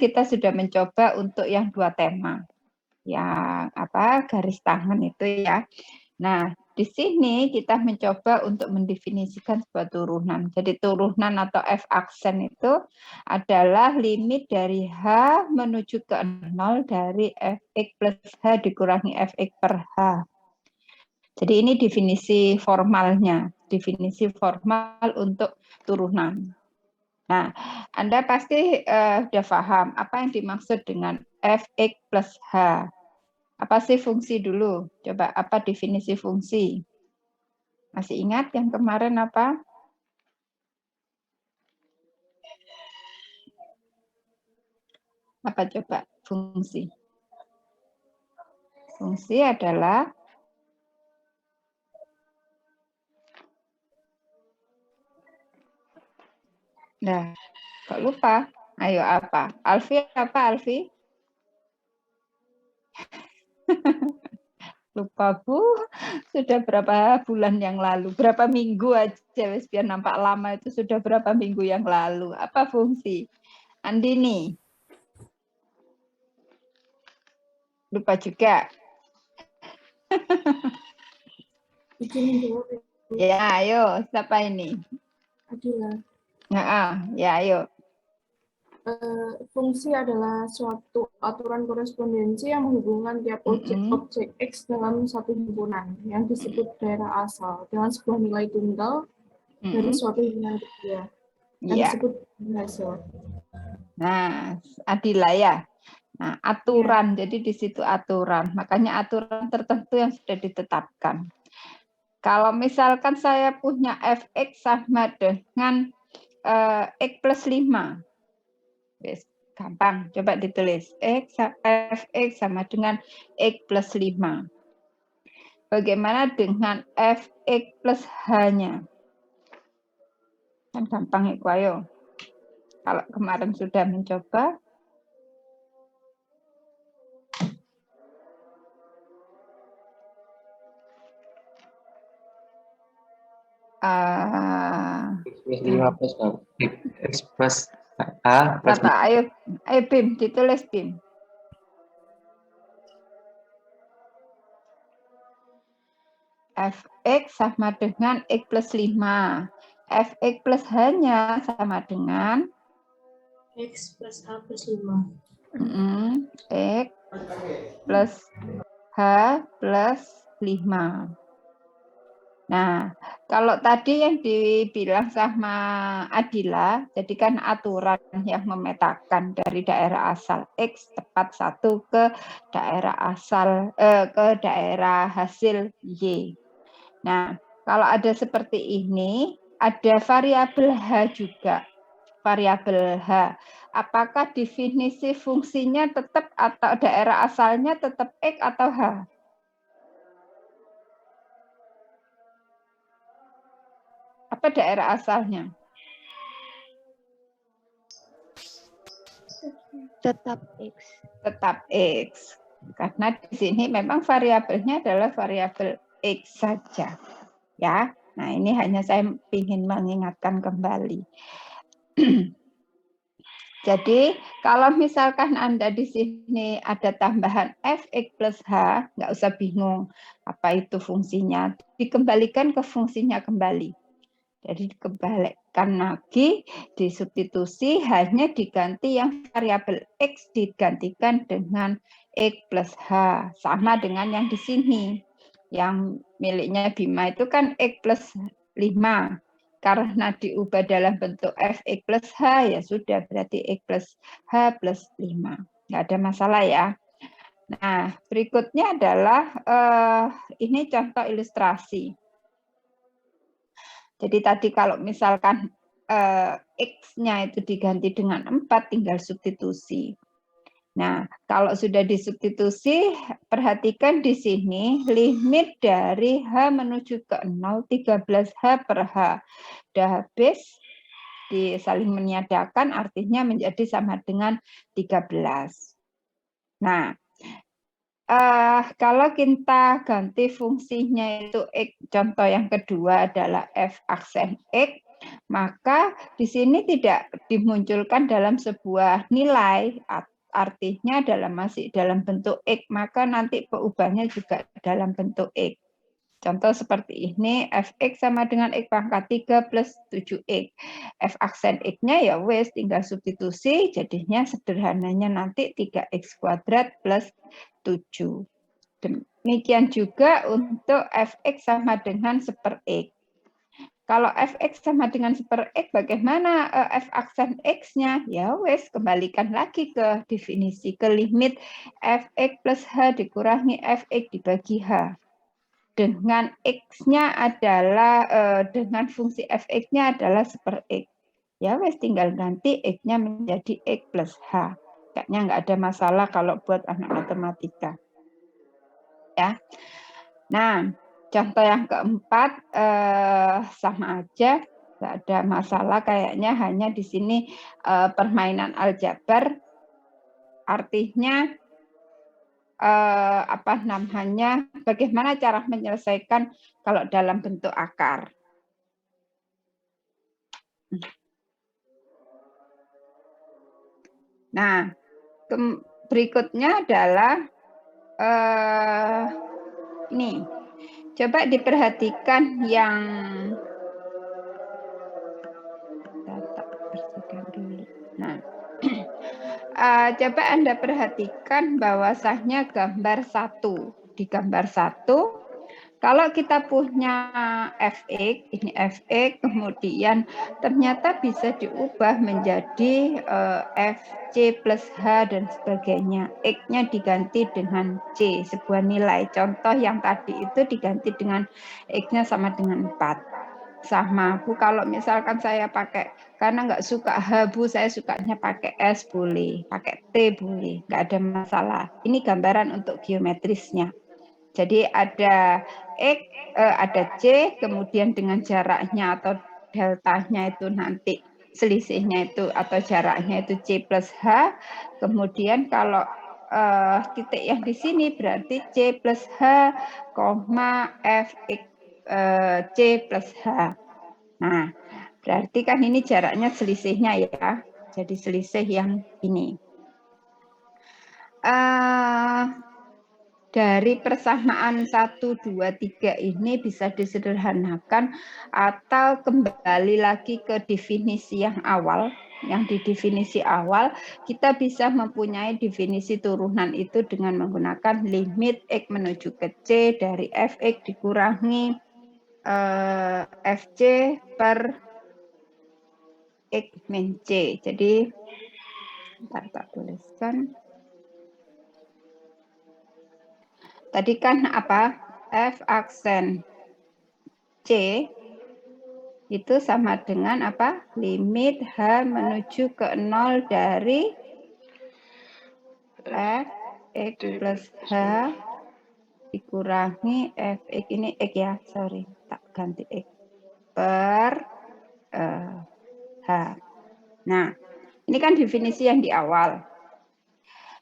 kita sudah mencoba untuk yang 2 tema. Yang garis tangan itu ya. Nah, di sini kita mencoba untuk mendefinisikan sebuah turunan. Jadi turunan atau F aksen itu adalah limit dari H menuju ke 0 dari Fx plus H dikurangi Fx per H. Jadi ini definisi formalnya, definisi formal untuk turunan. Nah, Anda pasti sudah paham apa yang dimaksud dengan Fx plus H. Apa sih fungsi dulu? Coba apa definisi fungsi? Masih ingat yang kemarin apa? Apa coba fungsi? Fungsi adalah kok lupa? Ayo apa? Alfi apa Alfi? Lupa Bu, sudah berapa bulan yang lalu, berapa minggu aja biar nampak lama itu sudah berapa minggu yang lalu. Apa fungsi? Andini? Lupa juga. Ya, ayo, siapa ini? Adila. Ya, ayo. Fungsi adalah suatu aturan korespondensi yang menghubungkan tiap objek X dalam satu himpunan yang disebut daerah asal dengan sebuah nilai tunggal dari suatu himpunan kedua yang disebut hasil. Nah, Adila ya. Nah, aturan, jadi di situ aturan. Makanya aturan tertentu yang sudah ditetapkan. Kalau misalkan saya punya Fx sama dengan X plus 5. Gampang, coba ditulis. Fx sama dengan X plus 5. Bagaimana dengan Fx plus H-nya? Kan gampang itu, ayo. Kalau kemarin sudah mencoba. X plus A plus berapa? Ayo Bim, ditulis Bim. Fx sama dengan X plus 5. Fx plus H-nya sama dengan X plus A plus 5. X plus H plus 5. Nah, kalau tadi yang dibilang sama Adila, jadi kan aturan yang memetakan dari daerah asal X tepat 1 ke daerah asal ke daerah hasil Y. Nah, kalau ada seperti ini, ada variabel H juga. Variabel H. Apakah definisi fungsinya tetap atau daerah asalnya tetap X atau H? Apa daerah asalnya? Tetap X. Tetap X. Karena di sini memang variabelnya adalah variabel X saja. Ya. Nah, ini hanya saya ingin mengingatkan kembali. Jadi, kalau misalkan Anda di sini ada tambahan Fx plus H, nggak usah bingung apa itu fungsinya. Dikembalikan ke fungsinya kembali. Jadi dikembalikan lagi, disubstitusi, hanya diganti yang variabel X digantikan dengan X plus H. Sama dengan yang di sini. Yang miliknya Bima itu kan X plus 5. Karena diubah dalam bentuk Fx plus H, ya sudah berarti X plus H plus 5. Nggak ada masalah ya. Nah, berikutnya adalah ini contoh ilustrasi. Jadi tadi kalau misalkan X-nya itu diganti dengan 4, tinggal substitusi. Nah, kalau sudah disubstitusi, perhatikan di sini limit dari H menuju ke 0, 13H per H. Sudah habis, saling meniadakan, artinya menjadi sama dengan 13. Nah, kalau kita ganti fungsinya itu X, contoh yang kedua adalah F aksen X, Maka di sini tidak dimunculkan dalam sebuah nilai, artinya masih dalam bentuk X, maka nanti perubahannya juga dalam bentuk X. Contoh seperti ini, fx sama dengan x pangkat 3 plus 7x. F aksen x-nya ya wes, tinggal substitusi, jadinya sederhananya nanti 3x kuadrat plus 7. Demikian juga untuk fx sama dengan 1/x. Kalau fx sama dengan 1/x, bagaimana f aksen x-nya? Ya wes, kembalikan lagi ke definisi, ke limit fx plus h dikurangi fx dibagi h. Dengan x-nya adalah dengan fungsi fx-nya adalah 1/x. Ya wes, tinggal ganti x-nya menjadi x plus h. Kayaknya nggak ada masalah kalau buat anak matematika. Ya. Nah, contoh yang keempat sama aja, nggak ada masalah kayaknya, hanya di sini permainan aljabar, artinya bagaimana cara menyelesaikan kalau dalam bentuk akar. Nah, berikutnya adalah ini. Coba diperhatikan yang bersihkan dulu. Nah, coba Anda perhatikan bahwasanya gambar 1. Di gambar 1, kalau kita punya fx, ini fx, kemudian ternyata bisa diubah menjadi fc plus h dan sebagainya. X-nya diganti dengan c, sebuah nilai. Contoh yang tadi itu diganti dengan X-nya sama dengan 4. Sama, Bu, kalau misalkan saya pakai, karena nggak suka H, Bu, saya sukanya pakai S, boleh. Pakai T, boleh. Nggak ada masalah. Ini gambaran untuk geometrisnya. Jadi ada X, ada C, kemudian dengan jaraknya atau deltanya itu nanti selisihnya itu atau jaraknya itu C plus H. Kemudian kalau titik yang di sini berarti C plus H, Fx C plus H. Nah, berarti kan ini jaraknya selisihnya ya. Jadi selisih yang ini. Dari persamaan 1, 2, 3 ini bisa disederhanakan atau kembali lagi ke definisi yang awal. Yang di definisi awal, kita bisa mempunyai definisi turunan itu dengan menggunakan limit X menuju ke C dari Fx dikurangi Fc per X min C. Jadi, bentar tak tuliskan. Tadi kan apa? F aksen C itu sama dengan apa? Limit H menuju ke 0 dari Fx plus H dikurangi Fx, ini X ya, sorry, tak ganti X, per H. Nah, ini kan definisi yang di awal.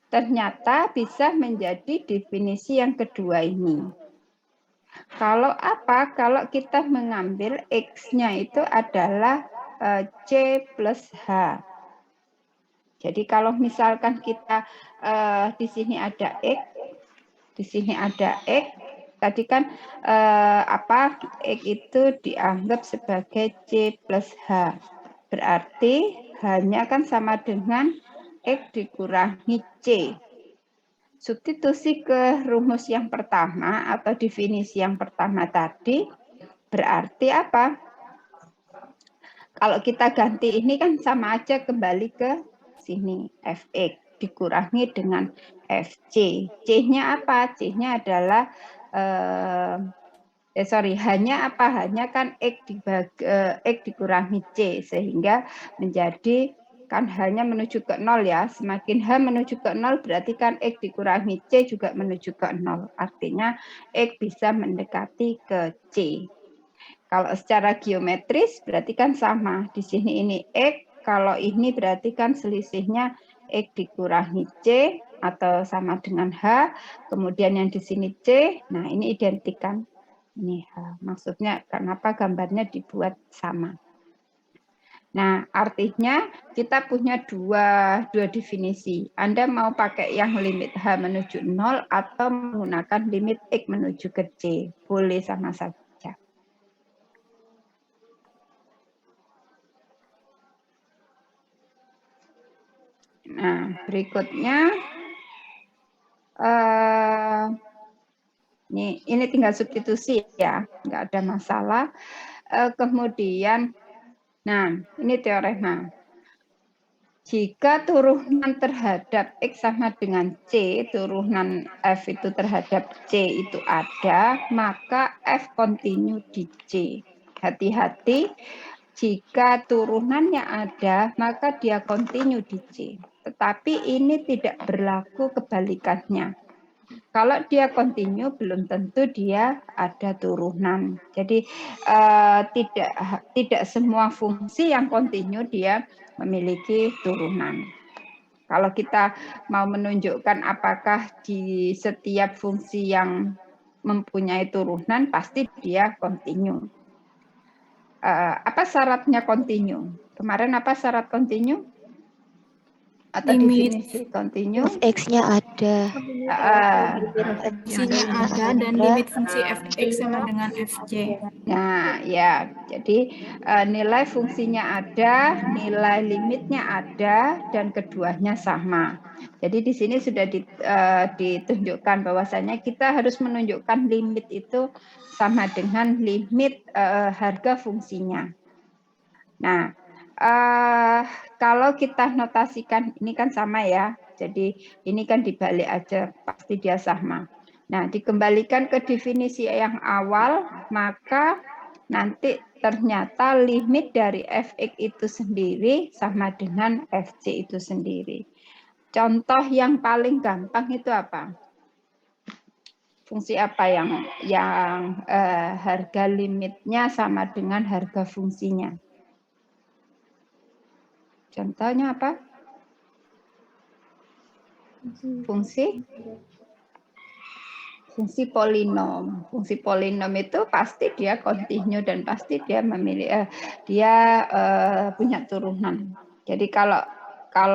Ternyata bisa menjadi definisi yang kedua ini. Kalau apa? Kalau kita mengambil X-nya itu adalah C plus H. Jadi kalau misalkan kita di sini ada X, di sini ada X, tadi kan X itu dianggap sebagai C plus H. Berarti H-nya kan sama dengan X dikurangi C. Substitusi ke rumus yang pertama atau definisi yang pertama tadi, berarti apa? Kalau kita ganti ini kan sama aja kembali ke sini, Fx dikurangi dengan Fc. C-nya apa? C-nya adalah, H-nya apa? H-nya kan X dikurangi C, sehingga menjadi kan H-nya menuju ke 0 ya. Semakin H menuju ke 0 berarti kan X dikurangi C juga menuju ke 0. Artinya X bisa mendekati ke C. Kalau secara geometris berarti kan sama. Di sini ini X, kalau ini berarti kan selisihnya X dikurangi C atau sama dengan H. Kemudian yang di sini C, nah ini identik kan. Ini H. Maksudnya kenapa gambarnya dibuat sama. Nah, artinya kita punya dua definisi. Anda mau pakai yang limit H menuju 0 atau menggunakan limit X menuju ke C. Boleh sama saja. Nah, berikutnya ini tinggal substitusi ya, nggak ada masalah. Kemudian, nah ini teorema. Jika turunan terhadap X sama dengan C, turunan F itu terhadap C itu ada, maka F kontinu di C. Hati-hati, jika turunannya ada, maka dia kontinu di C. Tetapi ini tidak berlaku kebalikannya. Kalau dia kontinu, belum tentu dia ada turunan. Jadi tidak semua fungsi yang kontinu dia memiliki turunan. Kalau kita mau menunjukkan apakah di setiap fungsi yang mempunyai turunan, pasti dia kontinu. Apa syaratnya kontinu? Kemarin apa syarat kontinu? Atau definisi kontinu? X-nya ada. Fungsinya ada dan limit fungsi fx sama dengan fc. Nah, ya. Jadi nilai fungsinya ada, nilai limitnya ada, dan keduanya sama. Jadi di sini sudah ditunjukkan bahwasanya kita harus menunjukkan limit itu sama dengan limit harga fungsinya. Nah, kalau kita notasikan ini kan sama ya. Jadi ini kan dibalik aja, pasti dia sama. Nah, dikembalikan ke definisi yang awal, maka nanti ternyata limit dari fx itu sendiri sama dengan fc itu sendiri. Contoh yang paling gampang itu apa? Fungsi apa yang harga limitnya sama dengan harga fungsinya? Contohnya apa? Fungsi polinom. Fungsi polinom itu pasti dia kontinu dan pasti dia punya turunan. Jadi kalau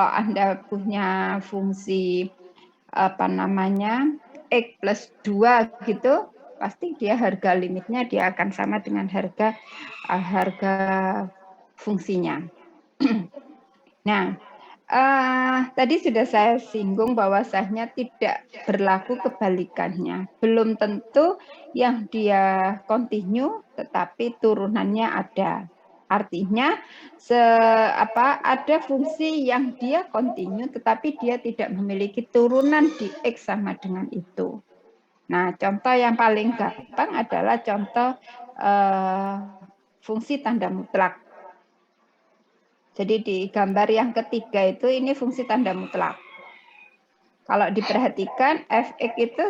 Anda punya fungsi X plus 2 gitu, pasti dia harga limitnya dia akan sama dengan harga fungsinya. Nah, tadi sudah saya singgung bahwasanya tidak berlaku kebalikannya. Belum tentu yang dia kontinu, tetapi turunannya ada. Artinya ada fungsi yang dia kontinu, tetapi dia tidak memiliki turunan di X sama dengan itu. Nah, contoh yang paling gampang adalah contoh fungsi tanda mutlak. Jadi di gambar yang ketiga itu ini fungsi tanda mutlak. Kalau diperhatikan fx itu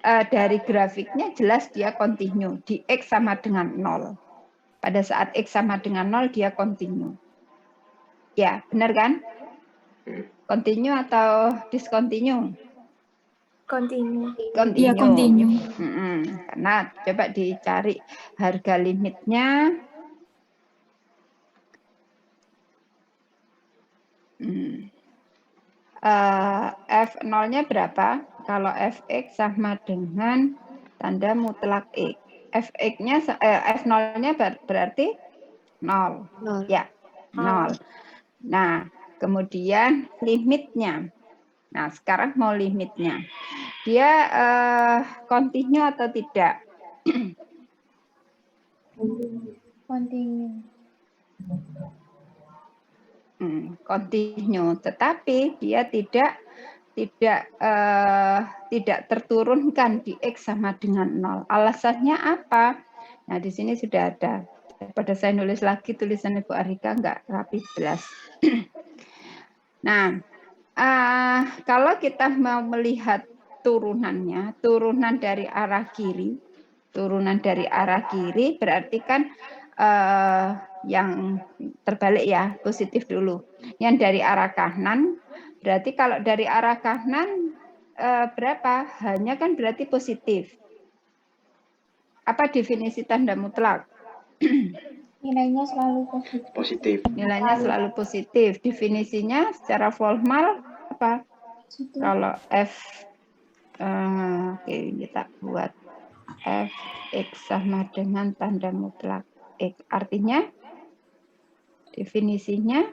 dari grafiknya jelas dia kontinu. Di x sama dengan 0. Pada saat x sama dengan 0 dia kontinu. Ya, benar kan? Kontinu atau diskontinu? Kontinu. Iya, kontinu. Karena coba dicari harga limitnya. F0-nya berapa? Kalau fx sama dengan tanda mutlak X. Fx-nya F0-nya berarti 0. Ya, 0. Nah, kemudian limitnya. Nah, sekarang mau limitnya. Dia kontinu atau tidak? Kontinu. Kontinu, tetapi dia tidak terturunkan di X sama dengan 0. Alasannya apa? Nah, di sini sudah ada. Pada saya nulis lagi tulisan Ibu Arika nggak rapi jelas. Nah, kalau kita mau melihat turunannya, turunan dari arah kiri berarti kan yang terbalik ya, positif dulu. Yang dari arah kanan, berarti kalau dari arah kanan berapa? Hanya kan berarti positif. Apa definisi tanda mutlak? Nilainya selalu positif. Positif. Nilainya selalu positif. Definisinya secara formal apa? Positif. Kalau F, oke, kita buat F X sama dengan tanda mutlak X. Artinya definisinya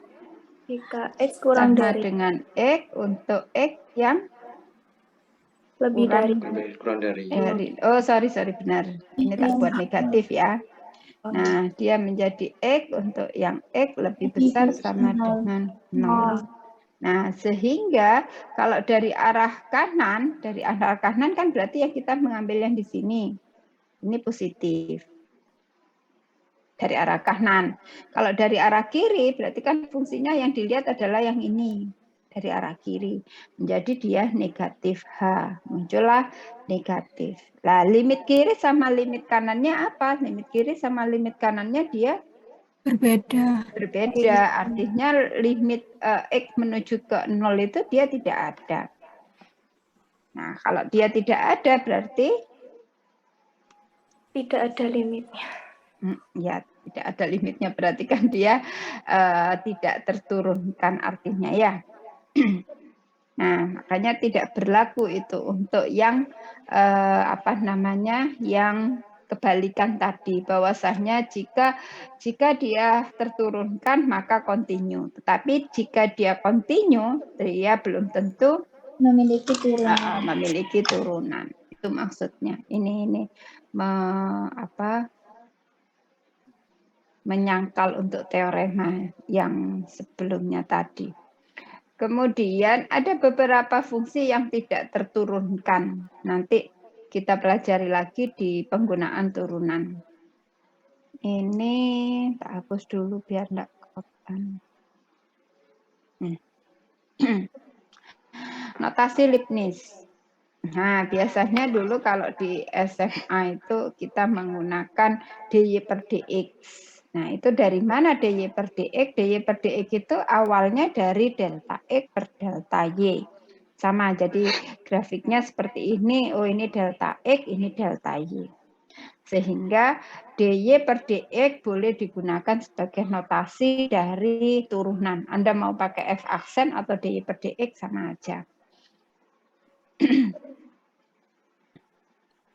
Jika X kurang sama dari dengan X untuk X yang lebih dari Kurang dari. oh sorry benar. Ini tak buat negatif ya. Nah, dia menjadi X untuk yang X lebih besar sama dengan 0. Nah, sehingga kalau dari arah kanan kan berarti ya kita mengambil yang di sini. Ini positif. Dari arah kanan. Kalau dari arah kiri berarti kan fungsinya yang dilihat adalah yang ini. Dari arah kiri. Menjadi dia negatif H. Muncullah negatif. Nah, limit kiri sama limit kanannya apa? Limit kiri sama limit kanannya dia Berbeda. Artinya limit X menuju ke 0 itu dia tidak ada. Nah, kalau dia tidak ada berarti tidak ada limitnya. Ya, tidak ada limitnya. Berarti kan dia tidak terturunkan artinya ya. Nah, makanya tidak berlaku itu untuk yang yang kebalikan tadi, bahwasanya jika dia terturunkan maka continue. Tetapi jika dia continue, dia belum tentu memiliki turunan. Itu maksudnya. Ini menyangkal untuk teorema yang sebelumnya tadi. Kemudian ada beberapa fungsi yang tidak terturunkan. Nanti kita pelajari lagi di penggunaan turunan. Ini tak hapus dulu biar enggak kekotan. Notasi Leibniz. Nah, biasanya dulu kalau di SMA itu kita menggunakan dy per dx. Nah, itu dari mana dy per dx? Dy per dx itu awalnya dari delta x per delta y. Sama, jadi grafiknya seperti ini. Oh, ini delta x, ini delta y. Sehingga dy per dx boleh digunakan sebagai notasi dari turunan. Anda mau pakai f aksen atau dy per dx sama aja.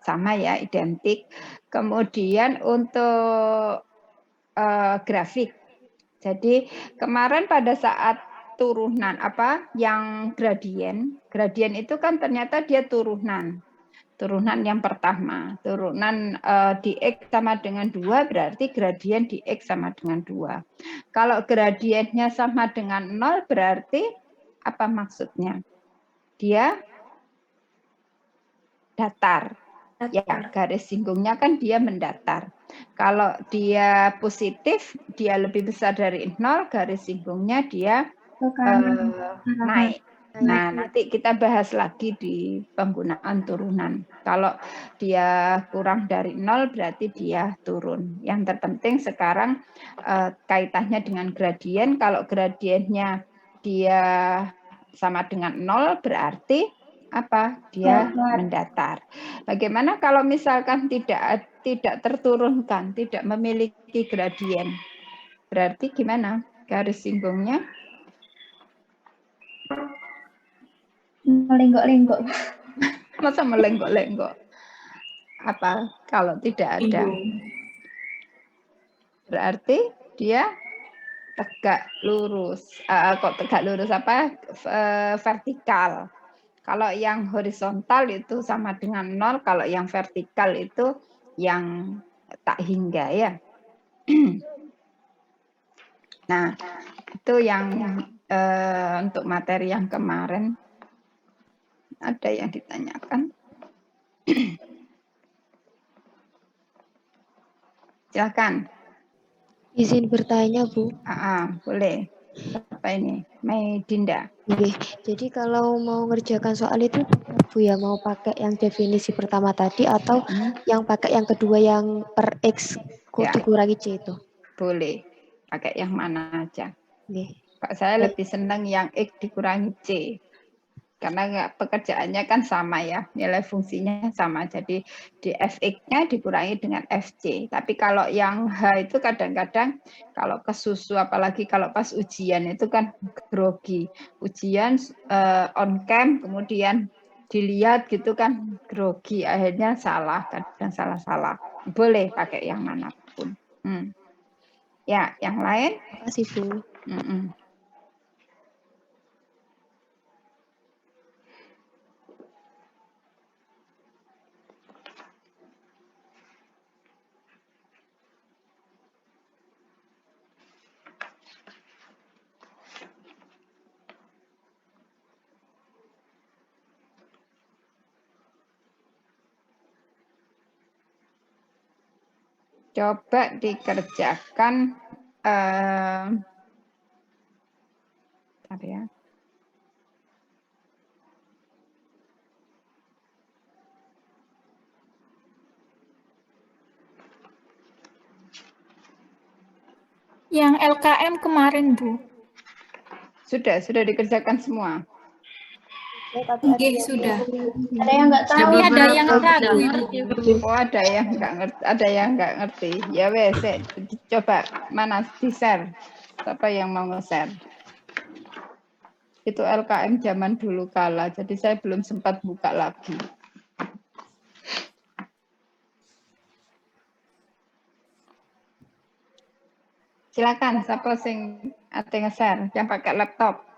Sama ya, identik. Kemudian untuk grafik. Jadi kemarin pada saat turunan yang gradien itu kan ternyata dia turunan yang pertama. Turunan di X sama dengan 2 berarti gradien di X sama dengan 2. Kalau gradiennya sama dengan 0 berarti apa maksudnya? Dia datar. Ya, garis singgungnya kan dia mendatar. Kalau dia positif, dia lebih besar dari 0, garis singgungnya dia naik. Nah, nanti kita bahas lagi di penggunaan turunan. Kalau dia kurang dari 0, berarti dia turun. Yang terpenting sekarang kaitannya dengan gradien. Kalau gradiennya dia sama dengan 0, berarti dia mendatar. Bagaimana kalau misalkan tidak terturunkan, tidak memiliki gradien? Berarti gimana? Garis singgungnya melenggok-lenggok. Masa melenggok-lenggok? Apa kalau tidak ada? Berarti dia tegak lurus. Kok tegak lurus vertikal. Kalau yang horizontal itu sama dengan 0, kalau yang vertikal itu yang tak hingga ya. Nah, itu yang untuk materi yang kemarin. Ada yang ditanyakan? Silakan. Izin bertanya, Bu. Boleh. Apa ini? Mei Dinda. Oke. Jadi kalau mau ngerjakan soal itu, Bu ya mau pakai yang definisi pertama tadi atau yang pakai yang kedua yang per X dikurangi C itu? Boleh. Pakai yang mana aja. Oke. Pak saya lebih senang yang X dikurangi C. karena pekerjaannya kan sama ya, nilai fungsinya sama. Jadi di Fx-nya dikurangi dengan Fc. Tapi kalau yang H itu kadang-kadang kalau kesusu, apalagi kalau pas ujian itu kan grogi. Ujian on cam, kemudian dilihat gitu kan grogi, akhirnya salah, kadang salah-salah. Boleh pakai yang manapun. Ya, yang lain? Terima kasih, Bu. Coba dikerjakan bentar ya. Yang LKM kemarin, Bu. Sudah dikerjakan semua. Nggih, sudah. Ada yang nggak tahu. Tapi ada yang ragu, Ibu. Oh, ada yang nggak ngerti. Ya wes, coba mana di-share. Siapa yang mau nge-share? Itu LKM zaman dulu kala, jadi saya belum sempat buka lagi. Silakan, siapa sing ate nge-share yang pakai laptop.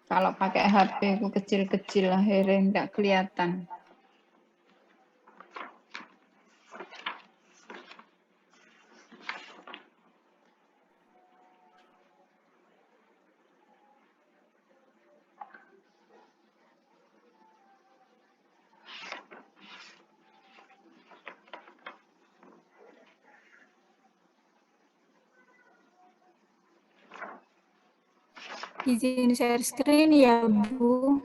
Kalau pakai HP ku kecil-kecil akhirnya nggak kelihatan. Izin share screen ya, Bu.